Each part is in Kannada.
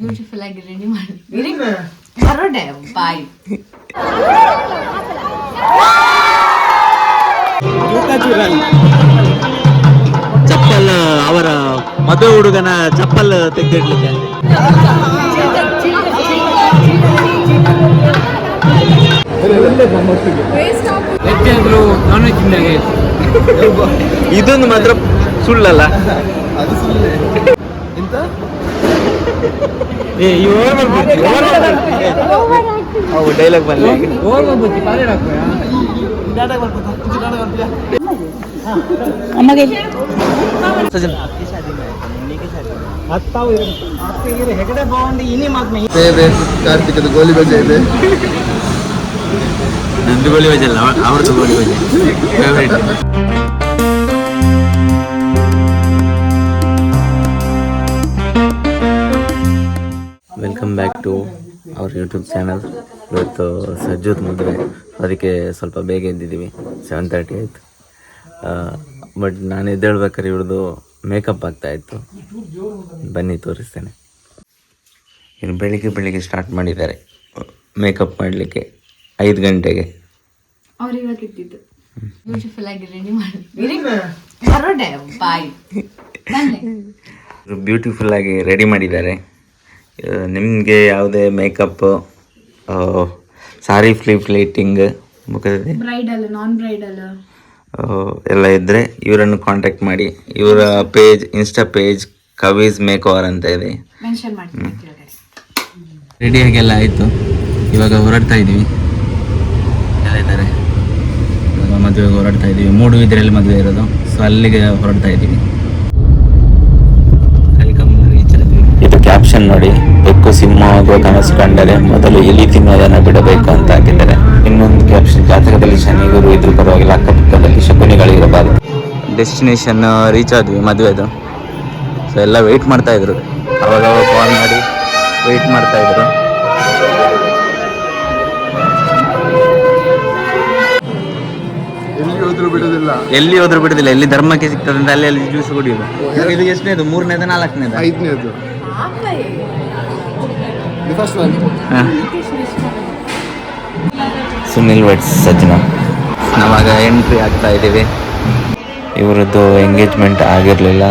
ಬ್ಯೂಟಿಫುಲ್ ಆಗಿ ರೆಡಿ ಮಾಡಿ ಹೊರಡೆ ಬಾಯ್. ಚಪ್ಪಲ್ ಅವರ ಮದುವೆ ಹುಡುಗನ ಚಪ್ಪಲ್ ತೆಗೆದಿಡ್ಲಿಕ್ಕೆ. ಇದೊಂದು ಮಾತ್ರ ಸುಳ್ಳಲ್ಲ. ಡೈಲಾಗ್ ಬರಲಿ. ಕಾರ್ತಿಕದ ಗೋಲಿ ಬಜೆ ಇದೆ. ನಂದು ಗೋಲಿ ಬಜೆ ಅಲ್ಲ, ಅವ್ರದ್ದು goli baje favourite. Welcome back to our YouTube channel. ಇವತ್ತು ಸಜ್ಜುತ್ ಮದುವೆ, ಅದಕ್ಕೆ ಸ್ವಲ್ಪ ಬೇಗ ಎದ್ದಿದ್ದೀವಿ. 7:30 ಆಯಿತು. ಬಟ್ ನಾನು ಎದ್ದೇಳ್ಬೇಕಾದ್ರೆ ಇವ್ರದ್ದು ಮೇಕಪ್ ಆಗ್ತಾಯಿತ್ತು. ಬನ್ನಿ ತೋರಿಸ್ತೇನೆ. ಇನ್ನು ಬೆಳಿಗ್ಗೆ ಸ್ಟಾರ್ಟ್ ಮಾಡಿದ್ದಾರೆ ಮೇಕಪ್ ಮಾಡಲಿಕ್ಕೆ 5 ಗಂಟೆಗೆ. ಅವ್ರು ಇವಾಗ ಇದ್ದಿದ್ದು ಬ್ಯೂಟಿಫುಲ್ ಆಗಿ ರೆಡಿ ಮಾಡಿ ಹೊರಡೆ ಬಾಯ್. ಬ್ಯೂಟಿಫುಲ್ ಆಗಿ ರೆಡಿ ಮಾಡಿದ್ದಾರೆ. ನಿಮಗೆ ಯಾವುದೇ ಮೇಕಪ್, ಸಾರಿ ಫ್ಲೀಟಿಂಗ್, ಮುಖದಲ್ಲಿ ಬ್ರೈಡಲ್, ನಾನ್ ಬ್ರೈಡಲ್ ಎಲ್ಲ ಇದ್ದರೆ ಇವರನ್ನು ಕಾಂಟ್ಯಾಕ್ಟ್ ಮಾಡಿ. ಇವರ page, insta page Kavi's make over ಅಂತ ಇದೆ. ಮೆನ್ಷನ್ ಮಾಡ್ತೀನಿ. ರೆಡಿಯಾಗೆಲ್ಲ ಆಯಿತು. ಇವಾಗ ಹೊರಡ್ತಾ ಇದ್ದೀವಿ. ಎಲ್ಲ ಇದ್ದಾರೆ. ಇವಾಗ ಮದುವೆಗೆ ಹೊರಡ್ತಾ ಇದ್ದೀವಿ. ಮೂಡುಬಿದಿರೆಯಲ್ಲಿ ಮದುವೆ ಇರೋದು, ಸೊ ಅಲ್ಲಿಗೆ ಹೊರಡ್ತಾ ಇದ್ದೀವಿ. ಇದು ಕ್ಯಾಪ್ಷನ್ ನೋಡಿ. ಬೆಕ್ಕು ಸಿಂಹವಾಗುವ ಕನಸು ಕಂಡರೆ ಮೊದಲು ಎಲಿ ತಿನ್ನೋದನ್ನು ಬಿಡಬೇಕು ಅಂತ ಹಾಕಿದ್ದಾರೆ. ಇನ್ನೊಂದು ಕ್ಯಾಪ್ಷನ್, ಜಾತಕದಲ್ಲಿ ಶನಿ ಗುರು ಇದ್ರ ಪರವಾಗಿಲ್ಲ, ಅಕ್ಕಪಕ್ಕದಲ್ಲಿ ಶಕುನಿಗಳಿರಬಾರ್ದು. ಡೆಸ್ಟಿನೇಷನ್ ರೀಚ್ ಆದ್ವಿ ಮದುವೆದು. ಸೊ ಎಲ್ಲ ವೆಯ್ಟ್ ಮಾಡ್ತಾ ಇದ್ರು. ಅವಾಗ ಕಾಲ್ ಮಾಡಿ ವೆಯ್ಟ್ ಮಾಡ್ತಾ ಇದ್ರು. ಎಲ್ಲಿ ಹೋದ್ರು ಬಿಡೋದಿಲ್ಲ. ಎಲ್ಲಿ ಧರ್ಮಕ್ಕೆ ಸಿಗ್ತದೆ ಅಂತ ಅಲ್ಲಿ ಜ್ಯೂಸ್ ಕುಡಿಯೋದು. ಇದು ಎಷ್ಟನೇದು? 3ನೇದ 4ನೇದ? 5ನೇದು. ಸುನಿಲ್ ವೆಟ್ಸ್ ಸಜ್ಜನ. ನಾವಾಗ ಎಂಟ್ರಿ ಆಗ್ತಾ ಇದ್ದೀವಿ. ಇವರದ್ದು ಎಂಗೇಜ್ಮೆಂಟ್ ಆಗಿರಲಿಲ್ಲ.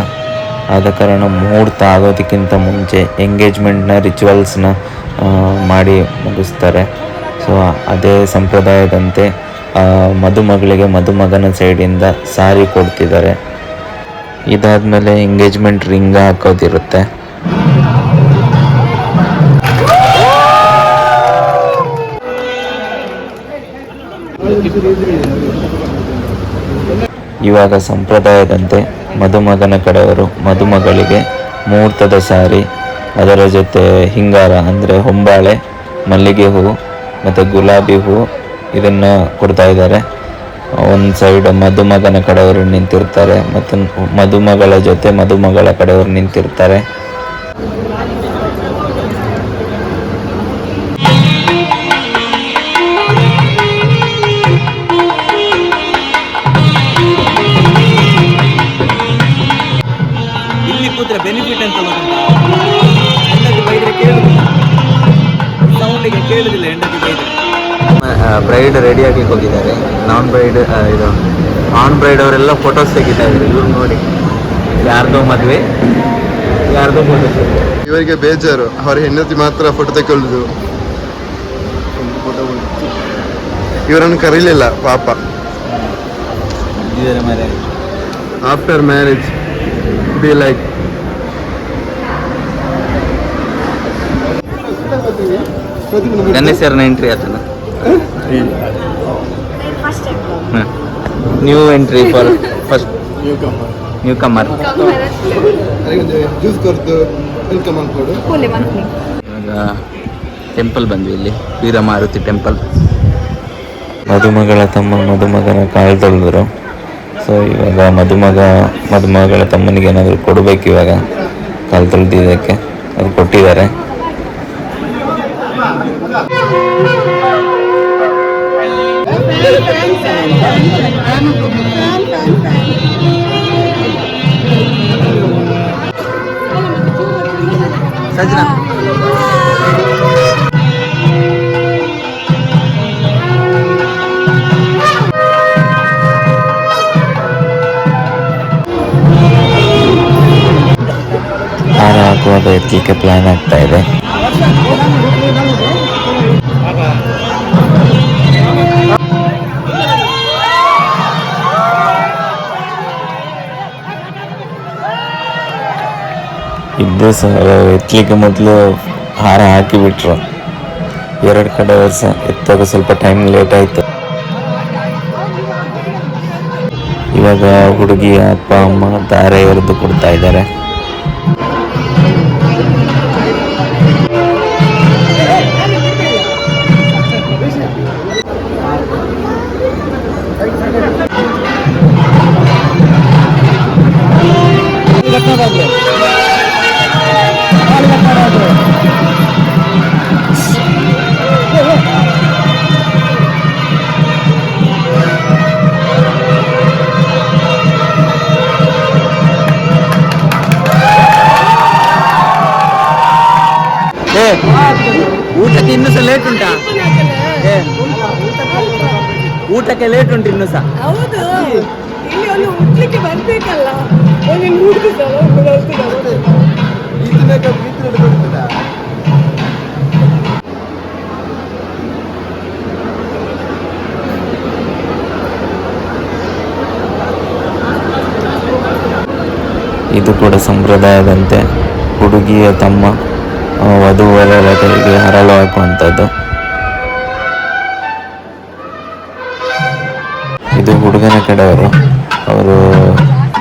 ಆದ ಕಾರಣ ಮುಹೂರ್ತ ಆಗೋದಕ್ಕಿಂತ ಮುಂಚೆ ಎಂಗೇಜ್ಮೆಂಟ್ನ ರಿಚುವಲ್ಸ್ನ ಮಾಡಿ ಮುಗಿಸ್ತಾರೆ. ಸೊ ಅದೇ ಸಂಪ್ರದಾಯದಂತೆ ಮದುಮಗಳಿಗೆ ಮದುಮಗನ ಸೈಡಿಂದ ಸಾರಿ ಕೊಡ್ತಿದ್ದಾರೆ. ಇದಾದಮೇಲೆ ಎಂಗೇಜ್ಮೆಂಟ್ ರಿಂಗ್ ಹಾಕೋದಿರುತ್ತೆ. ಇವಾಗ ಸಂಪ್ರದಾಯದಂತೆ ಮದುಮಗನ ಕಡೆಯವರು ಮದುಮಗಳಿಗೆ ಮುಹೂರ್ತದ ಸಾರಿ, ಅದರ ಜೊತೆ ಹಿಂಗಾರ ಅಂದರೆ ಹೊಂಬಾಳೆ, ಮಲ್ಲಿಗೆ ಹೂವು ಮತ್ತು ಗುಲಾಬಿ ಹೂವು ಇದನ್ನು ಕೊಡ್ತಾ ಇದ್ದಾರೆ. ಒಂದು ಸೈಡ್ ಮದುಮಗನ ಕಡೆಯವರು ನಿಂತಿರ್ತಾರೆ ಮತ್ತು ಮದುಮಗಳ ಜೊತೆ ಮದುಮಗಳ ಕಡೆಯವರು ನಿಂತಿರ್ತಾರೆ. ಇಲ್ಲಿ ಕೂತ್ರೆ ಬೆನಿಫಿಟ್ ಅಂತ ಹೆಂಡತಿ ಬೈದ್ರೆ ಕೇಳುದಿಲ್ಲ, ಸೌಂಡಿಗೆ ಕೇಳುದಿಲ್ಲ ಹೆಂಡತಿ ಬೈದ್ರೆ. ಬ್ರೈಡ್ ರೆಡಿಯಾಗಿ ಹೋಗಿದ್ದಾರೆ. ನಾನ್ ಬ್ರೈಡ್ ಅವರೆಲ್ಲ ಫೋಟೋಸ್ ತೆಗಿತಾ ಇದ್ದಾರೆ. ಇವ್ರು ನೋಡಿ, ಯಾರ್ದೋ ಮದುವೆ, ಯಾರ್ದೋ ಫೋಟೋಸ್. ಇವರಿಗೆ ಬೇಜಾರು, ಅವ್ರ ಹೆಂಡತಿ ಮಾತ್ರ ಫೋಟೋ ತಗೊಳ್ಳುದು. ಇವರನ್ನು ಕರೀಲಿಲ್ಲ ಪಾಪ. ಆಫ್ಟರ್ ಮ್ಯಾರೇಜ್ ಬಿ ಲೈಕ್ ನನ್ನ ಹೆಸರಿನ ಎಂಟ್ರಿ ಆತನ. New entry for first new comer. ಇವಾಗ ಟೆಂಪಲ್ ಬಂದ್ವಿ. ಇಲ್ಲಿ ವೀರಮಾರುತಿ ಟೆಂಪಲ್. ಮದುಮಗಳ ತಮ್ಮ ಮದುಮಗನ ಕಾಲು ತೊಳೆದ್ರು. ಸೊ ಇವಾಗ ಮದುಮಗಳ ತಮ್ಮನಿಗೆ ಏನಾದರೂ ಕೊಡಬೇಕು. ಇವಾಗ ಕಾಲು ತೊಳೆದಿದ್ದಕ್ಕೆ ಅದು ಕೊಟ್ಟಿದ್ದಾರೆ. ಸಜ್ಜನ ಹಾರ ಹಾಕುವಾಗ ಎತ್ತಲಿಕ್ಕೆ ಪ್ಲಾನ್ ಆಗ್ತಾ ಇದೆ. ಇಬ್ಬರು ಸಹ ಎತ್ತಲಿಕ್ಕೆ ಮೊದಲು ಹಾರ ಹಾಕಿಬಿಟ್ರು. ಎರಡು ಕಡೆ ಸಹ ಎತ್ತಾಗ ಸ್ವಲ್ಪ ಟೈಮ್ ಲೇಟ್ ಆಯಿತು. ಇವಾಗ ಹುಡುಗಿಯ ಅಪ್ಪ ಅಮ್ಮ ದಾರೆ ಎರೆದು ಕೊಡ್ತಾ ಇದ್ದಾರೆ. ಊಟಕ್ಕೆ ಇನ್ನೂ ಸಹ ಲೇಟ್ ಉಂಟಾ? ಊಟಕ್ಕೆ ಲೇಟ್ ಉಂಟು ಇನ್ನೂ ಸಹ. ಹೌದು, ಇಲ್ಲಿ ಒಂದು ಹುಡ್ಲಿಕ್ಕೆ ಬರ್ಬೇಕಲ್ಲ, ಒಂದು ಇದು ಕೂಡ ಸಂಪ್ರದಾಯದಂತೆ ಹುಡುಗಿಯ ತಮ್ಮ ವಧುವರರ ಕೈಗೆ ಹರಳು ಹಾಕುವಂಥದ್ದು. ಇದು ಹುಡುಗನ ಕಡೆಯವರು. ಅವರು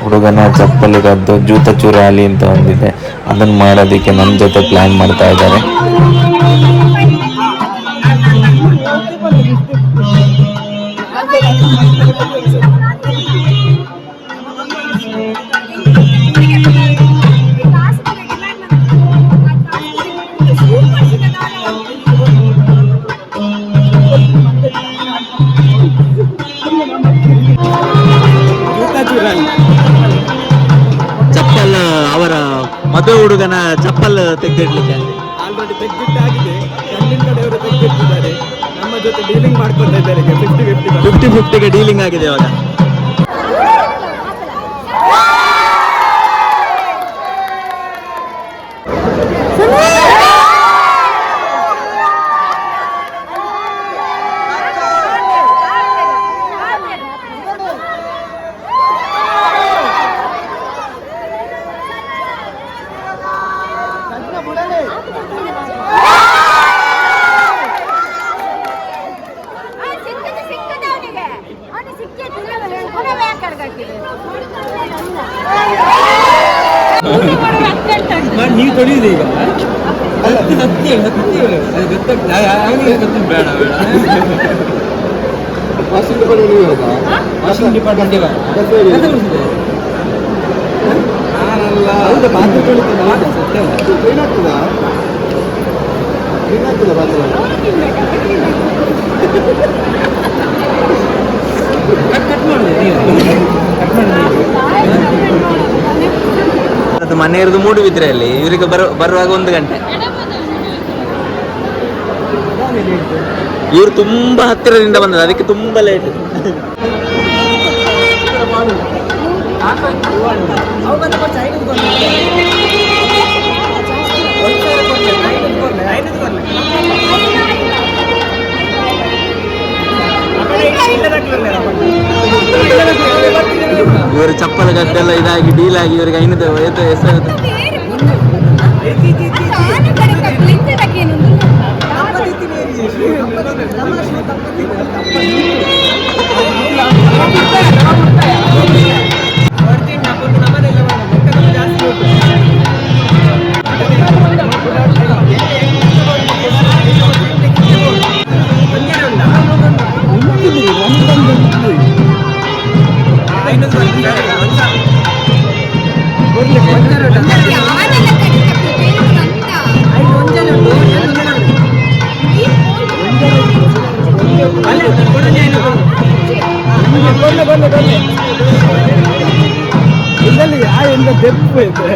ಹುಡುಗನ ಚಪ್ಪಲಿಗದ್ದು ಜೂತ ಚೂರಾಲಿ ಅಂತ ಒಂದಿದೆ, ಅದನ್ನು ಮಾಡೋದಕ್ಕೆ ನಮ್ಮ ಜೊತೆ ಪ್ಲಾನ್ ಮಾಡ್ತಾ ಇದ್ದಾರೆ. ಚಪ್ಪಲ್ ಅವರ ಮದುವೆ ಹುಡುಗನ ಚಪ್ಪಲ್ ತೆಗೆದಿಡ್ಲಿಕ್ಕೆ ಆಲ್ರೆಡಿ ತೆಗೆದಿಟ್ಟಾಗಿದೆ. ಗಂಡಿನ ಕಡೆಯವರು ತೆಗೆದಿಟ್ಟಿದ್ದಾರೆ. ನಮ್ಮ ಜೊತೆ ಡೀಲಿಂಗ್ ಮಾಡ್ಕೊಳ್ತಾ ಇದ್ದಾರೆ. 50-50ಗೆ ಡೀಲಿಂಗ್ ಆಗಿದೆ ಇವಾಗ. ನೀವು ತೊಳೆಯುದು ಈಗ ವಾಷಿಂಗ್ ಡಿಪಾರ್ಟ್ಮೆಂಟ್ ಅದು ಮನೆ ಇರೋದು ಮೂಡುಬಿದ್ರೆಯಲ್ಲಿ, ಇವರಿಗೆ ಬರುವಾಗ 1 ಗಂಟೆ. ಇವರು ತುಂಬಾ ಹತ್ತಿರದಿಂದ ಬಂದದ್ದು, ಅದಕ್ಕೆ ತುಂಬಾ ಲೇಟ್. ಇವರು ಚಪ್ಪಲ ಗದ್ದೆಲ್ಲ ಇದಾಗಿ ಡೀಲ್ ಆಗಿ ಇವರಿಗೆ 500 ಹೆಸರು. ಇದರಲ್ಲಿ ಎಂತ ದೆಪ್ಪು ಇದೆ.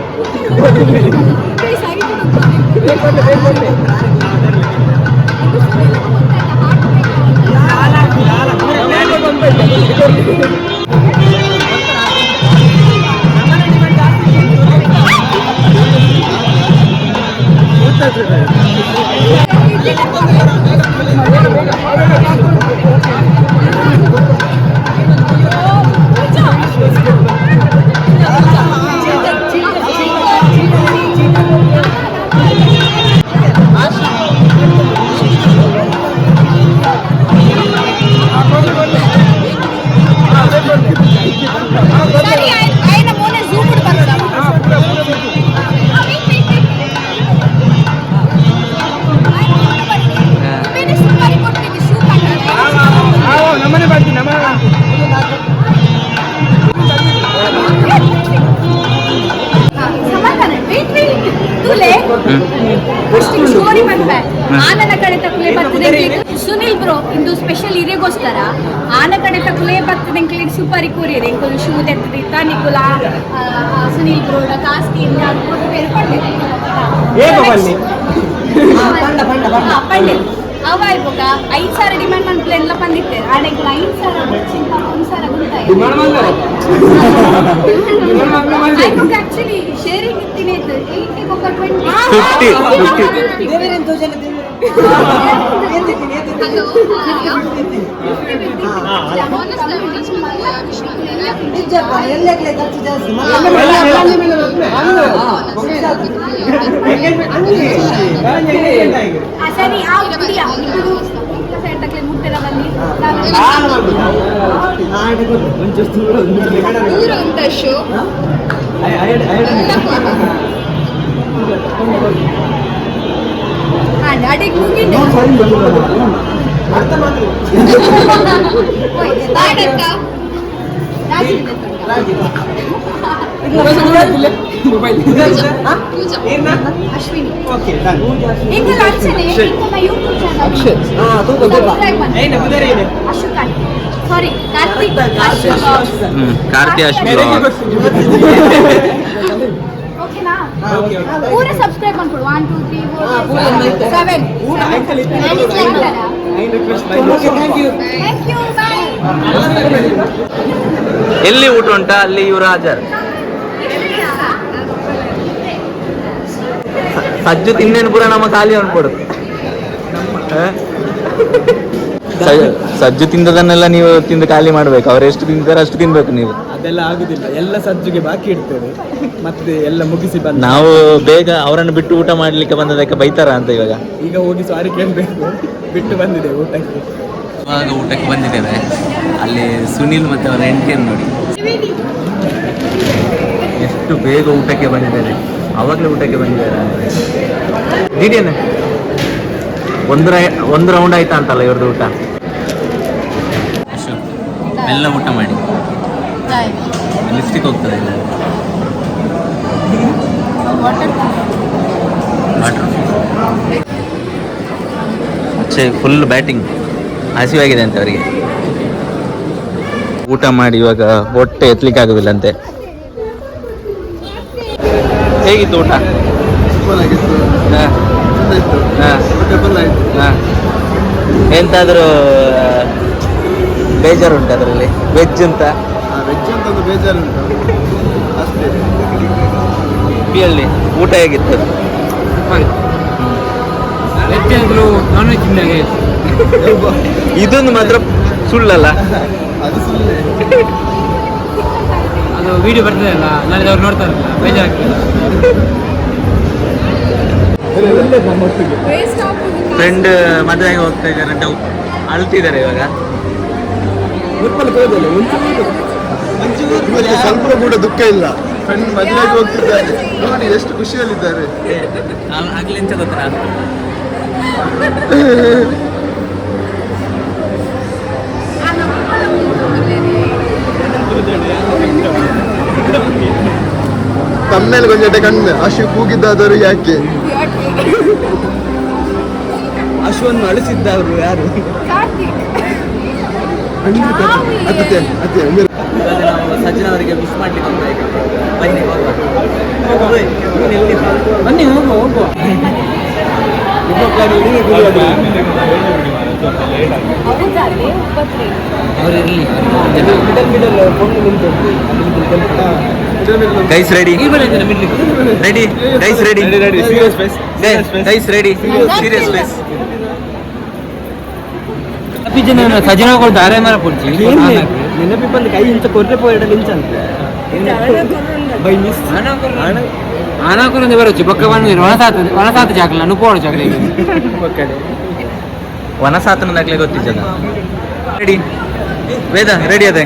ಆನನ ಕಡೆ ತಕ್ಕಲೆ ಬರ್ತದೆ ಸುನಿಲ್ ಬ್ರೋ ಇಂದು ಸ್ಪೆಷಲ್ ಇರೇಗೋಸ್ಕರ ಆನ ಕಡೆ ತಕ್ಕಲೆ ಬರ್ತದೆ ಎಂಕ್ಲಿಗೆ ಸೂಪರ್ ಕೂರಿಯದೆ ಎಂಕೊಲು ಶೂ ತೆತ್ತದ ತಾನಿಕುಲ ಸುನಿಲ್ ಬ್ರೋಡ ಕಾಸ್ತಿ ಪಂಡೆ ಅವ ಇವಾಗ 5,000 ಡಿಮ್ಯಾಂಡ್ ಮಾಡ್ಲಿ ಎಲ್ಲ ಬಂದಿತ್ತೆ ಆನೆಗೆ 5,000 ಆಕ್ಚುಲಿ ಶೇರಿಂಗ್ ಇತ್ತಿನೇ ಇತ್ತು 50 ಸರಿ ಮುಟ್ಟೆಲ್ಲ ಬನ್ನಿ ದೂರ ಉಂಟ ಶೋ ಅಡಿಗೆ ಮುಗಿಂಡೆ ಅಶ್ವಿನಿ ಇಂಗೆಲ್ಲ ಅರ್ಚನೆ ಇಂಗೆಲ್ಲ ಯೂಟ್ಯೂಬ್ ಚಾನಲ್ ಅಶೋಕ್ ಸಾರಿ ಕಾರ್ತಿಕ್ ಓಕೆನಾ ಪೂರಾ ಸಬ್ಸ್ಕ್ರೈಬ್ ಮಾಡ್ಕೊಡು 1 2 3 4 7 ಥ್ಯಾಂಕ್ ಯು ಬಾಯ್ ಎಲ್ಲಿ ಊಟ ಉಂಟಾ ಅಲ್ಲಿ ಇವರು ಹಾಜರ್ ಸಜ್ಜು ತಿನ್ನೇನು ಪೂರ ನಮ್ಮ ಖಾಲಿ ಅನ್ಕೊಡುದು ಸಜ್ಜು ತಿಂದದನ್ನೆಲ್ಲ ನೀವು ತಿಂದು ಖಾಲಿ ಮಾಡ್ಬೇಕು ಅವ್ರು ಎಷ್ಟು ತಿಂತಾರೆ ಅಷ್ಟು ತಿನ್ಬೇಕು ನೀವು ಅದೆಲ್ಲ ಆಗುದಿಲ್ಲ ಎಲ್ಲ ಸಜ್ಜಿಗೆ ಬಾಕಿ ಇಡ್ತೇವೆ ಮತ್ತೆ ಎಲ್ಲ ಮುಗಿಸಿ ಬಂದು ನಾವು ಬೇಗ ಅವರನ್ನು ಬಿಟ್ಟು ಊಟ ಮಾಡ್ಲಿಕ್ಕೆ ಬಂದದಕ್ಕೆ ಬೈತಾರ ಅಂತ ಈಗ ಹೋಗಿ ಸಾರಿ ಕೇಳಬೇಕು ಬಿಟ್ಟು ಬಂದಿದೆ ಊಟಕ್ಕೆ ಇವಾಗ ಊಟಕ್ಕೆ ಬಂದಿದ್ದೇವೆ ಅಲ್ಲಿ ಸುನಿಲ್ ಮತ್ತೆ ಅವರ ಹೆಂಡತಿಯನ್ನು ನೋಡಿ ಎಷ್ಟು ಬೇಗ ಊಟಕ್ಕೆ ಬಂದಿದ್ದಾರೆ ಅವಾಗಲೇ ಊಟಕ್ಕೆ ಬಂದಿದ್ದಾರೆ ದಿಢೀರ್ನೆ ಒಂದು ರೌಂಡ್ ಆಯ್ತಾ ಅಂತಲ್ಲ ಇವ್ರದ್ದು ಊಟ ಎಲ್ಲ ಊಟ ಮಾಡಿ ಲಿಪ್ಸ್ಟಿಕ್ ಹೋಗ್ತದೆ ಇಲ್ಲ ಫುಲ್ ಬ್ಯಾಟಿಂಗ್ ಹಸಿವಾಗಿದೆ ಅಂತ ಅವರಿಗೆ ಊಟ ಮಾಡಿ ಇವಾಗ ಹೊಟ್ಟೆ ಎತ್ತಲಿಕ್ಕೆ ಆಗುದಿಲ್ಲ ಅಂತೆ ಹೇಗಿತ್ತು ಊಟ ಎಂತಾದ್ರೂ ಬೇಜಾರುಂಟು ಅದರಲ್ಲಿ ವೆಜ್ ಅಂತ ಬೇಜಾರುಂಟು ಅಷ್ಟೇ ಹೇಳಿ ಊಟ ಹೇಗಿತ್ತು ಇದೊಂದು ಮಾತ್ರ ಸುಳ್ಳಲ್ಲ ಅದು ಸುಳ್ಳೆ ಅದು ವಿಡಿಯೋ ಬರ್ತದೆ ಅಲ್ಲ ನಾಳೆ ಅವ್ರು ನೋಡ್ತಾರಲ್ಲ ಬೇಜಾರಾಗ್ತದೆ ಫ್ರೆಂಡ್ ಮದುವೆಗೆ ಹೋಗ್ತಾ ಇದ್ದಾರೆ ಅಂತ ಅಳ್ತಿದ್ದಾರೆ ಇವಾಗ ಸ್ವಲ್ಪ ಕೂಡ ದುಃಖ ಇಲ್ಲ ಫ್ರೆಂಡ್ ಮದುವೆಗೆ ಹೋಗ್ತಿದ್ದಾರೆ ನೋಡಿ ಎಷ್ಟು ಖುಷಿಯಲ್ಲಿದ್ದಾರೆ ಆಗ್ಲಿ ಅಂತ ಗೊತ್ತಾ ತಮ್ಮನೇಲಿ ಕೊಂಚ ಕಣ್ಣು ಅಶು ಕೂಗಿದ್ದಾದರು ಯಾಕೆ ಅಶ್ವನ್ನು ಅಳಿಸಿದ್ದವರು ಯಾರು ಸಜ್ಜನ ಅವರಿಗೆ ಮಿಸ್ ಮಾಡ್ಲಿಕ್ಕೆ ಬನ್ನಿ ಬನ್ನಿ ಹೋಗುವ ಹೌದಾದ್ರೆ ಉಪ್ಪತ್ರಿ guys ready ready guys ready guys ready serious face ಸಜನಗಳು ದಾರೆ ಮರ ಕೊಡ್ತಿ ನೆನಪಿ ಬಂದು ಕೈ ಇಂಚ ಕೊರ್ರೆ ಪೋಯಡಲ್ಲಿ ಇಂಚ ಅಂತ ಬೈ ಮಿಸ್ ಆನಾಕುರಂದು ಬರೋಚಿ ಬೊಕ್ಕ ಬಂದು ವನಸಾತ ಜಾಗಲ ನುಪೋಡ ಜಾಗಲ ವನಸಾತನ ದಾಖಲೆ ಗೊತ್ತಿದ್ದದ ರೆಡಿ ವೇದ ರೆಡಿ ಅದೇ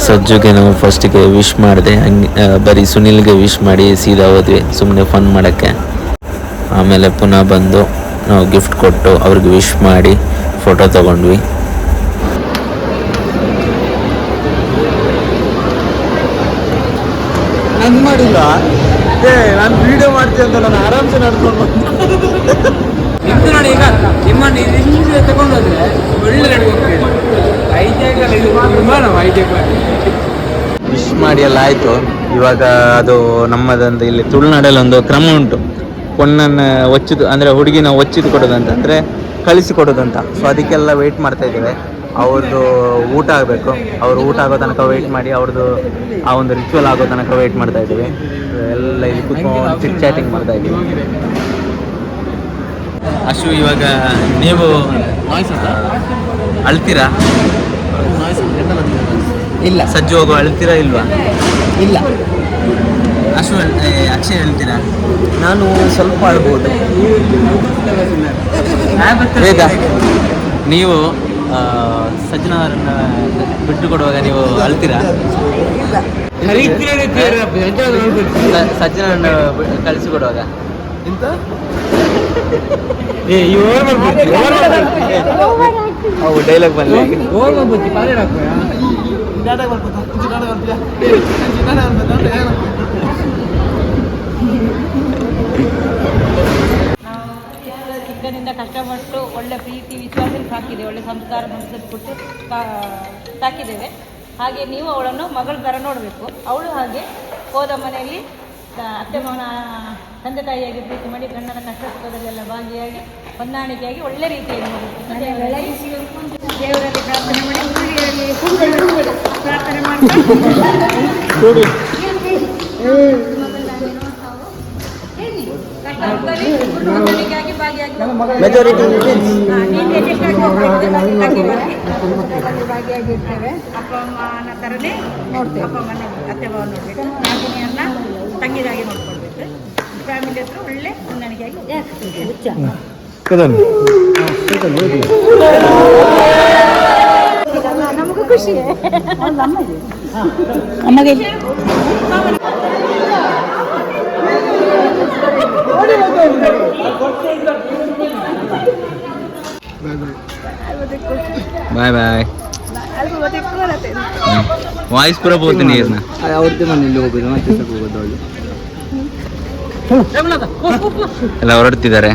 ಸಜ್ಜುಗೆ ನಾವು ಫಸ್ಟಿಗೆ ವಿಶ್ ಮಾಡಿದೆ, ಹಂಗೆ ಬರೀ ಸುನಿಲ್ಗೆ ವಿಶ್ ಮಾಡಿ ಸೀದಾ ಹೋದ್ವಿ ಸುಮ್ಮನೆ ಫನ್ ಮಾಡೋಕ್ಕೆ. ಆಮೇಲೆ ಪುನಃ ಬಂದು ನಾವು ಗಿಫ್ಟ್ ಕೊಟ್ಟು ಅವ್ರಿಗೆ ವಿಶ್ ಮಾಡಿ ಫೋಟೋ ತಗೊಂಡ್ವಿ. ನಂದು ಮಾಡಿಲ್ಲ ನಾನು ವಿಡಿಯೋ ಮಾಡ್ತೀನಿ ಅಂತ ನಾನು ಆರಾಮ್ಸೆ ನಡ್ಕೊಂಡು ನಿಮ್ದು ನೋಡಿ ಈಗ ನಿಮ್ಮ ತಗೊಂಡು ಹೋದ್ರೆ ಒಳ್ಳೆ ನಡ್ಕೊಂಡು ವಿಶ್ ಮಾಡಿ ಎಲ್ಲ ಆಯಿತು. ಇವಾಗ ಅದು ನಮ್ಮದೊಂದು ಇಲ್ಲಿ ತುಳುನಾಡಲ್ಲಿ ಒಂದು ಕ್ರಮ ಉಂಟು, ಪೊಣ್ಣನ್ನು ಒಚ್ಚಿದು ಅಂದರೆ ಹುಡುಗಿನ ಒಚ್ಚಿದು ಕೊಡೋದಂತ ಕಳಿಸಿಕೊಡೋದಂತ. ಸೊ ಅದಕ್ಕೆಲ್ಲ ವೆಯ್ಟ್ ಮಾಡ್ತಾ ಇದ್ದೇವೆ. ಅವ್ರದ್ದು ಊಟ ಆಗಬೇಕು, ಅವ್ರು ಊಟ ಆಗೋ ತನಕ ವೆಯ್ಟ್ ಮಾಡಿ ಅವ್ರದ್ದು ಆ ಒಂದು ರಿಚುವಲ್ ಆಗೋ ತನಕ ವೆಯ್ಟ್ ಮಾಡ್ತಾ ಇದ್ದೀವಿ. ಎಲ್ಲ ಇಲ್ಲಿ ಕೂತ್ಕೊಂಡು ಚಿಟ್ ಚಾಟಿಂಗ್ ಮಾಡ್ತಾ ಇದ್ದೀವಿ. ಅಶು, ಇವಾಗ ನೀವು ಅಳ್ತೀರಾ? ಇಲ್ಲ. ಸಜ್ಜು ಹೋಗೋ ಅಳ್ತೀರಾ ಇಲ್ವಾ? ಇಲ್ಲ. ಅಶು ಅಕ್ಷಯ್ ಹೇಳ್ತೀರಾ? ನಾನು ಸ್ವಲ್ಪ ಆಡ್ಬೋದು. ವೇದ, ನೀವು ಸಜ್ಜನ ಅವರನ್ನ ಬಿಟ್ಟು ಕೊಡುವಾಗ ನೀವು ಅಳ್ತೀರಾ? ಸಜ್ಜನ ಕಳಿಸಿಕೊಡುವಾಗ ಡೈಲಾಗ್ ಬರಲಿ. ಚಿಕ್ಕನಿಂದ ಕಷ್ಟಪಟ್ಟು ಒಳ್ಳೆ ಪ್ರೀತಿ ವಿಶ್ವಾಸದಲ್ಲಿ ಸಾಕಿದೆ, ಒಳ್ಳೆ ಸಂಸ್ಕಾರ ಮನಸ್ಸಲ್ಲಿ ಕೊಟ್ಟು ಸಾಕಿದ್ದೇವೆ. ಹಾಗೆ ನೀವು ಅವಳನ್ನು ಮಗಳ ಥರ ನೋಡಬೇಕು. ಅವಳು ಹಾಗೆ ಹೋದ ಮನೆಯಲ್ಲಿ ಅತ್ತೆ ಮಾವನ ತಂದೆ ತಾಯಿಯಾಗಿ ಪ್ರೀತಿ ಮಾಡಿ ಗಂಡನ ಕಷ್ಟ ಸುಖದಲ್ಲೆಲ್ಲ ಭಾಗಿಯಾಗಿ ಹೊಂದಾಣಿಕೆಯಾಗಿ ಒಳ್ಳೆ ರೀತಿಯಲ್ಲಿ ನೋಡಬೇಕು. ದೇವರಲ್ಲಿ ಪ್ರಾರ್ಥನೆ ಮಾಡಿ ಪ್ರಾರ್ಥನೆ ಮಾಡ್ತಾ ಹೊಂದಾಣಿಕೆಯಾಗಿ ಭಾಗಿಯಾಗಿ ಭಾಗಿಯಾಗಿರ್ತೇವೆ. ಅಪ್ಪ ಅಮ್ಮನ ಥರನೇ ನೋಡ್ತೇವೆ. ಅಪ್ಪ ಅಮ್ಮನ ಅತ್ತೆ ಮಾವ ನೋಡಬೇಕು, ನಾದಿನಿಯನ್ನ ತಂಗಿದಾಗಿ ನೋಡ್ಕೊಳ್ಬೇಕು. ಫ್ಯಾಮಿಲಿ ಹತ್ರ ಒಳ್ಳೆ ಹೊಂದಾಣಿಕೆಯಾಗಿ ನಮಗೂ ಖುಷಿ. ನಮಗೆ ಬಾಯ್ ಬಾಯ್. ವಾಯ್ಸ್ ಪೂರ ಹೋಗ್ತೀನಿ ನೀರ್ನ ಅವ್ರದ್ದು ಮನೇಲಿ ಹೋಗೋದು ಮತ್ತೆ ಹೋಗೋದು ಅವಳು ಎಲ್ಲ ಹೊರಡ್ತಿದ್ದಾರೆ.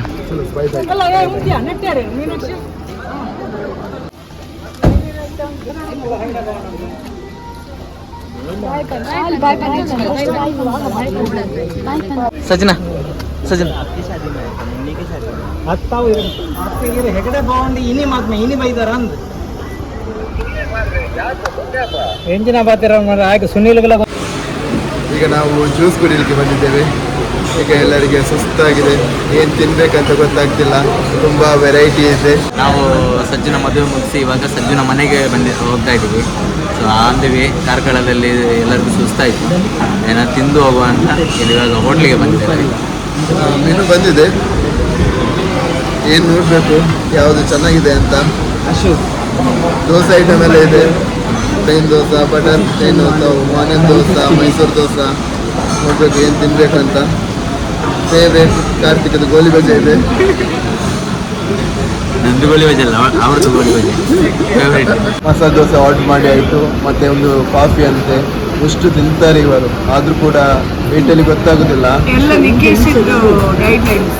ಸಜ್ಜನ ಸಜ್ಜನ ಹೆಗಡೆ ಬಾಂಡಿ ಇನಿ ಮಾತ್ಮ ಇನಿ ಬೈದಾರ ಅಂದ್ ಎಂಜಿನ ಬಾತಿರ ಹಾಗೆ ಸುನೀಲ್ಗಳ. ಈಗ ನಾವು ಜ್ಯೂಸ್ ಕುಡಿಲಿಕ್ಕೆ ಬಂದಿದ್ದೇವೆ. ಈಗ ಎಲ್ಲರಿಗೆ ಸುಸ್ತಾಗಿದೆ, ಏನು ತಿನ್ಬೇಕಂತ ಗೊತ್ತಾಗ್ತಿಲ್ಲ, ತುಂಬ ವೆರೈಟಿ ಇದೆ. ನಾವು ಸಜ್ಜನ ಮದುವೆ ಮುಗಿಸಿ ಇವಾಗ ಸಜ್ಜನ ಮನೆಗೆ ಹೋಗ್ತಾ ಇದ್ದೀವಿ. ಸೊ ಅಂದಿವಿ ಕಾರ್ಕಳದಲ್ಲಿ ಎಲ್ಲರಿಗೂ ಸುಸ್ತಾಯಿತು, ಏನಾದ್ರು ತಿಂದು ಹೋಗುವ ಅಂತ ಇಲ್ಲಿ ಇವಾಗ ಹೋಟ್ಲಿಗೆ ಬಂದಿದ್ದೇವೆ. ಮೆನು ಬಂದಿದೆ, ಏನು ನೋಡಬೇಕು ಯಾವುದು ಚೆನ್ನಾಗಿದೆ ಅಂತ. ದೋಸೆ ಐಟಮ್ ಎಲ್ಲ ಇದೆ, plain dosa, butter plain dosa, onion dosa, Mysore dosa. ನೋಡಬೇಕು ಏನು ತಿನ್ಬೇಕಂತ. ಫೇವ್ರೇಟ್ ಕಾರ್ತಿಕದ ಗೋಲಿ ಬಜೆ ಇದೆ. ನಂದು ಗೋಳಿ ಬಜೆ ಅಲ್ಲ, ಅವ್ರದ್ದು ಗೋಳಿ ಬಜೆ ಫೇವ್ರೇಟ್. ಮಸಾಲೆ ದೋಸೆ ಆರ್ಡರ್ ಮಾಡಿ ಆಯಿತು, ಮತ್ತು ಒಂದು ಕಾಫಿ ಅಂತೆ. ಎಷ್ಟು ತಿಂತಾರೆ ಇವರು, ಆದರೂ ಕೂಡ ವೆಯ್ಟಲ್ಲಿ ಗೊತ್ತಾಗೋದಿಲ್ಲ. ಎಲ್ಲ ನಿಕೇಶಿದ್ದು ಗೈಡ್ಲೈನ್ಸ್.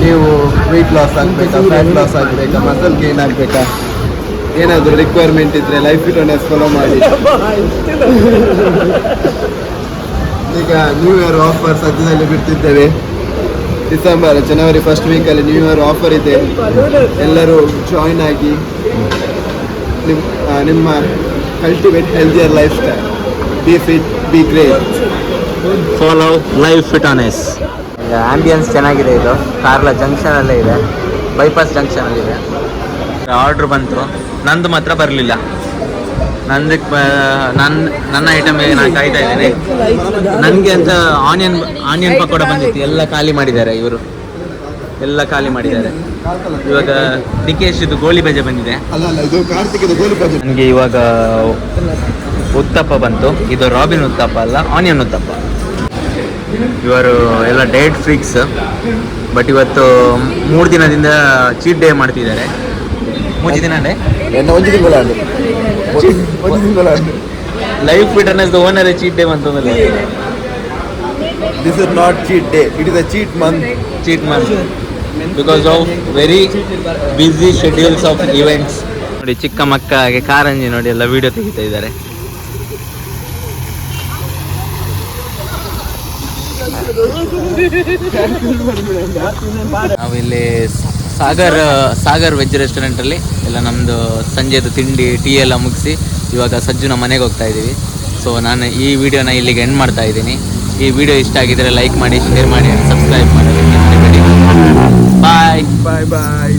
ನೀವು ವೆಯ್ಟ್ ಲಾಸ್ ಆಗಬೇಕಾ, ಫ್ಯಾಟ್ ಲಾಸ್ ಆಗಬೇಕಾ, ಮಸಲ್ ಗೇನ್ ಆಗಬೇಕಾ, ಏನಾದರೂ ರಿಕ್ವೈರ್ಮೆಂಟ್ ಇದ್ದರೆ ಲೈಫ್ ಫಿಟ್ನೆಸ್ ಫಾಲೋ ಮಾಡಿ. ಈಗ ನ್ಯೂ ಇಯರ್ ಆಫರ್ ಸದ್ಯದಲ್ಲಿ ಬಿಡ್ತಿದ್ದೇವೆ. ಜನವರಿ ಫಸ್ಟ್ ವೀಕಲ್ಲಿ ನ್ಯೂ ಇಯರ್ ಆಫರ್ ಇದೆ. ಎಲ್ಲರೂ ಜಾಯ್ನ್ ಆಗಿ ನಿಮ್ಮ cultivate healthier life style. B fit, be great, follow life fitness. Ambience ಚೆನ್ನಾಗಿದೆ. ಇದು ಕಾರ್ಲ ಜಂಕ್ಷನಲ್ಲೇ ಇದೆ, ಬೈಪಾಸ್ ಜಂಕ್ಷನಲ್ಲಿದೆ. ಆರ್ಡ್ರ್ ಬಂತು, ನಂದು ಮಾತ್ರ ಬರಲಿಲ್ಲ. ನನ್ನ ಐಟಮ್ಗೆ ನಾನು ಕಾಯ್ತಾ ಇದ್ದೇನೆ. ನನಗೆ ಅಂತ ಆನಿಯನ್ ಪಕೋಡ ಬಂದಿತ್ತು, ಎಲ್ಲ ಖಾಲಿ ಮಾಡಿದ್ದಾರೆ ಇವರು, ಎಲ್ಲ ಖಾಲಿ ಮಾಡಿದ್ದಾರೆ. ಇವಾಗ ನಿಕೇಶ್ ಇದು ಗೋಳಿ ಬಜೆ ಬಂದಿದೆ. ನನಗೆ ಇವಾಗ ಉತ್ತಪ್ಪ ಬಂತು. ಇದು ರಾಬಿನ್ ಉತ್ತಪ್ಪ ಅಲ್ಲ, ಆನಿಯನ್ ಉತ್ತಪ್ಪ. ಇವರು ಎಲ್ಲ ಡೇಟ್ ಫ್ರೀಕ್ಸ್, ಬಟ್ ಇವತ್ತು 3 ದಿನದಿಂದ ಚೀಟ್ ಡೇ ಮಾಡ್ತಿದ್ದಾರೆ. 3 ದಿನ life fitness owner cheat day ಬಂತು. This is not cheat day, it is a cheat month. Cheat month because of very busy schedules of events. ನೋಡಿ, ಚಿಕ್ಕ ಮಕ್ಕ ಹಾಗೆ ಕಾರಂಜಿ ನೋಡಿ ಎಲ್ಲ ವಿಡಿಯೋ ತೆಗಿತಾ ಇದ್ದಾರೆ. ನಾವಿಲ್ಲಿ ಸಾಗರ್ ವೆಜ್ ರೆಸ್ಟೋರೆಂಟಲ್ಲಿ ಎಲ್ಲ ನಮ್ಮದು ಸಂಜೆದು ತಿಂಡಿ ಟೀ ಎಲ್ಲ ಮುಗಿಸಿ ಇವಾಗ ಸಜ್ಜುನ ಮನೆಗೆ ಹೋಗ್ತಾ ಇದ್ದೀವಿ. ಸೊ ನಾನು ಈ ವಿಡಿಯೋನ ಇಲ್ಲಿಗೆ ಎಂಡ್ ಮಾಡ್ತಾ ಇದ್ದೀನಿ. ಈ ವಿಡಿಯೋ ಇಷ್ಟ ಆಗಿದ್ದರೆ ಲೈಕ್ ಮಾಡಿ, ಶೇರ್ ಮಾಡಿ, ಸಬ್ಸ್ಕ್ರೈಬ್ ಮಾಡಿ. ಬಾಯ್ ಬಾಯ್ ಬಾಯ್.